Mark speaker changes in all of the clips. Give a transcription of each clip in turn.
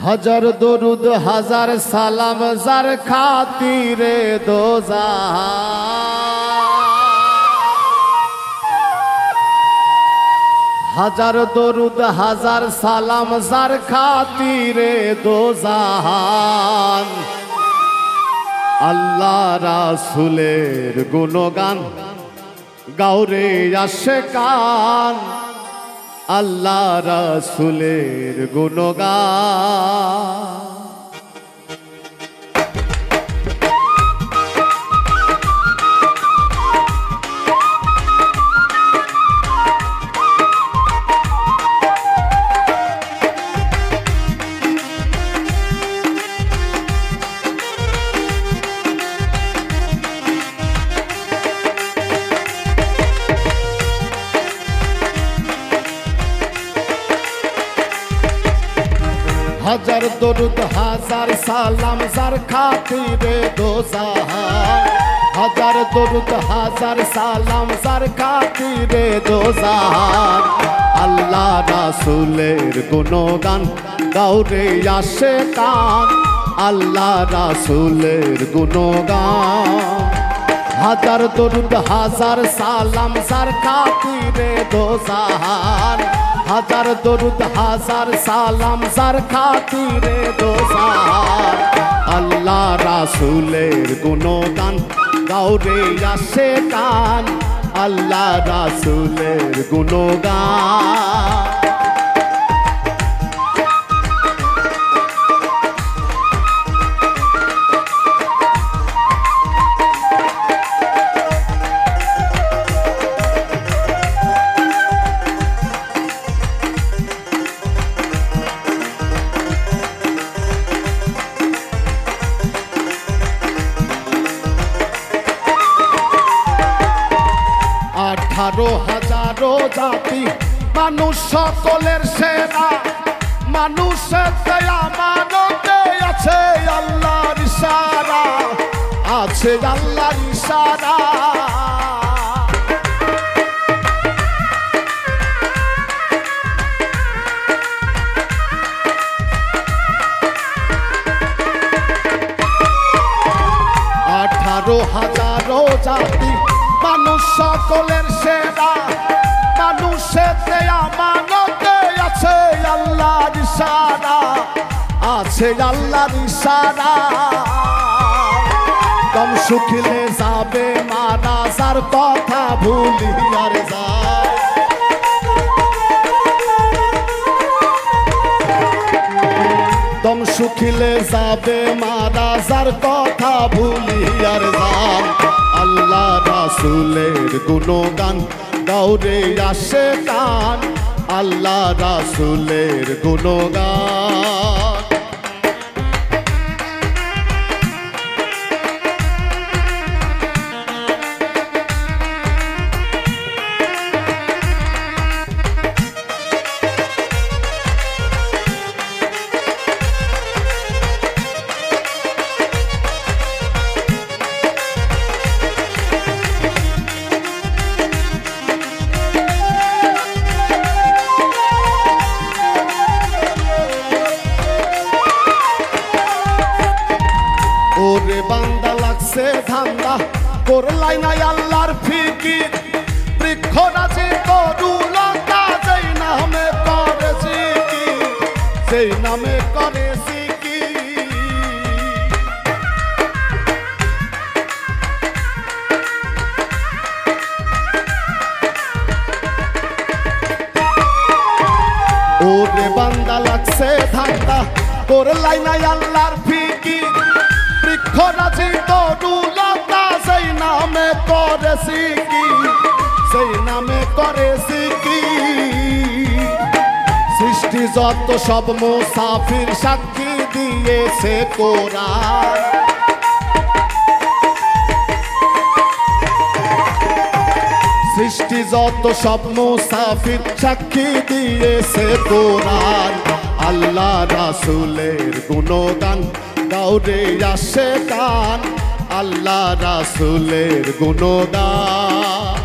Speaker 1: হাজার দরুদ হাজার সালাম যার খাতিরে দোজাহান। হাজার দরুদ হাজার সালাম যার খাতিরে দোজাহান। আল্লাহ রাসূলের গুণগান গাওরে আশিকান। আল্লাহ রাসূলের গুণগান। হাজার দরুদ হাজার সালাম যার খাতিরে দোজাহান। হাজার দরুদ হাজার সালাম যার খাতিরে দোজাহান। আল্লাহ রাসূলের গুণগান গাওরে আশিকান। আল্লাহ রাসূলের গুণগান। হাজার দরুদ হাজার সালাম যার খাতিরে দোজাহান। হাজার দরুদ হাজার সালাম যার খাতিরে দোজাহান। আল্লাহ রাসূলের গুণগান গাওরে আশিকান। আল্লাহ রাসূলের গুণগান। আঠারো হাজারো জাতি মানুষ সকলের সেরা। মানুষের দয়া মানতে আছে আল্লাহর ইশারা। আছে আল্লাহর ইশারা। আঠারো হাজারো জাতি মানুষ সকলের সেরা। মানুষের দেয়া মানতে আছে আল্লাহর ইশারা। আছে আল্লাহর ইশারা। দম শুকিলে যাবে মারা যার কথা ভুলিয়ার যায়। দম শুকিলে যাবে মারা যার কথা ভুলিয়ার যায়। আল্লাহ রাসূলের গুণগান গাওরে আশিকান। আল্লাহ রাসূলের গুণগান। ওরে বান্দা লাগছে ধান্দা করলাই নাই আল্লাহর ফিকির। বৃক্ষরাজি তরুলতা যেই নামে করে জিকির। সেই নামে করে জিকির। ওরে বান্দা লাগছে ধান্দা করলাই নাই আল্লাহর ফিকির। বৃক্ষরাজি তরুলতা সেই নামে করে জিকির। সেই নামে করে জিকির। সৃষ্টি যত সব মুসাফির সাক্ষী দিয়েছে কোরআন। সৃষ্টি যত সব মুসাফির সাক্ষী দিয়েছে কোরআন। আল্লাহ রাসূলের গুণগান গাওরে আশিকান। আল্লাহ রাসূলের গুণগান।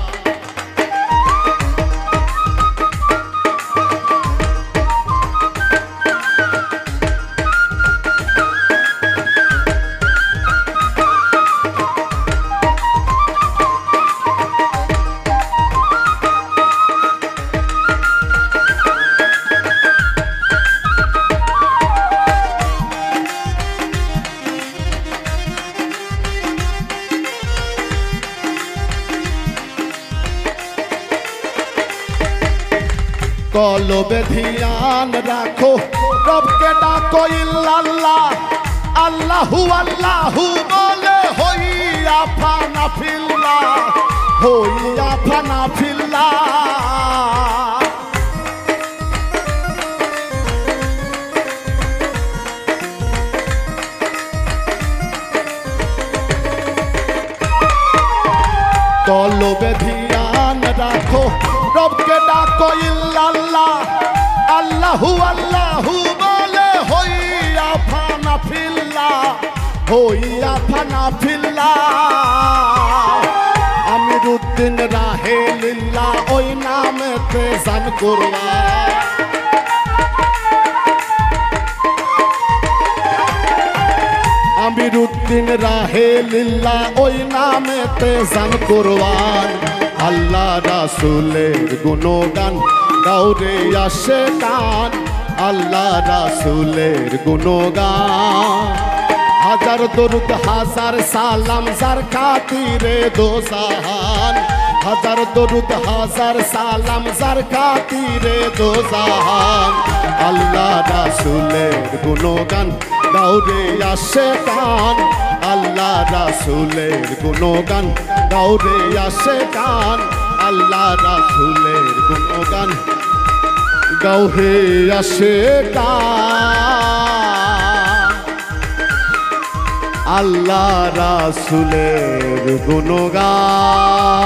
Speaker 1: কলবে ধ্যান রাখো রবকে ডাকো ইল্লাল্লাহ আল্লাহু আল্লাহু বলে হইয়া ফানা ফিল্লাহ হইয়া ফানা ফিল্লাহ কলবে ধ্যান রাখো রবকে ডাকো ইল্লাল্লাহ আল্লাহু আল্লাহু বলে হইয়া ফানা ফিল্লাহ হইয়া ফানা ফিল্লাহ আমিরুদ্দিন রাহে লিল্লাহ ওই নামেতে জান কুরবান আমিরুদ্দিন রাহে লিল্লাহ ওই নামেতে জান কুরবান আল্লাহ রাসূলের গুণগান গাওরে আসে কান আল্লাহ রাসূলের গুণগান হাজার দরুদ হাজার সালাম যার খাতিরে দো জাহান হাজার দরুদ হাজার সালাম যার খাতিরে দো জাহান আল্লাহ রাসূলের গুণগান গাওরে আসে কান আল্লাহ রাসূলের গুণগান গাওরে আসে কান আল্লাহ রাসূলের গুণগান গাওহে আসে কান আল্লাহ রাসূলের গুণগান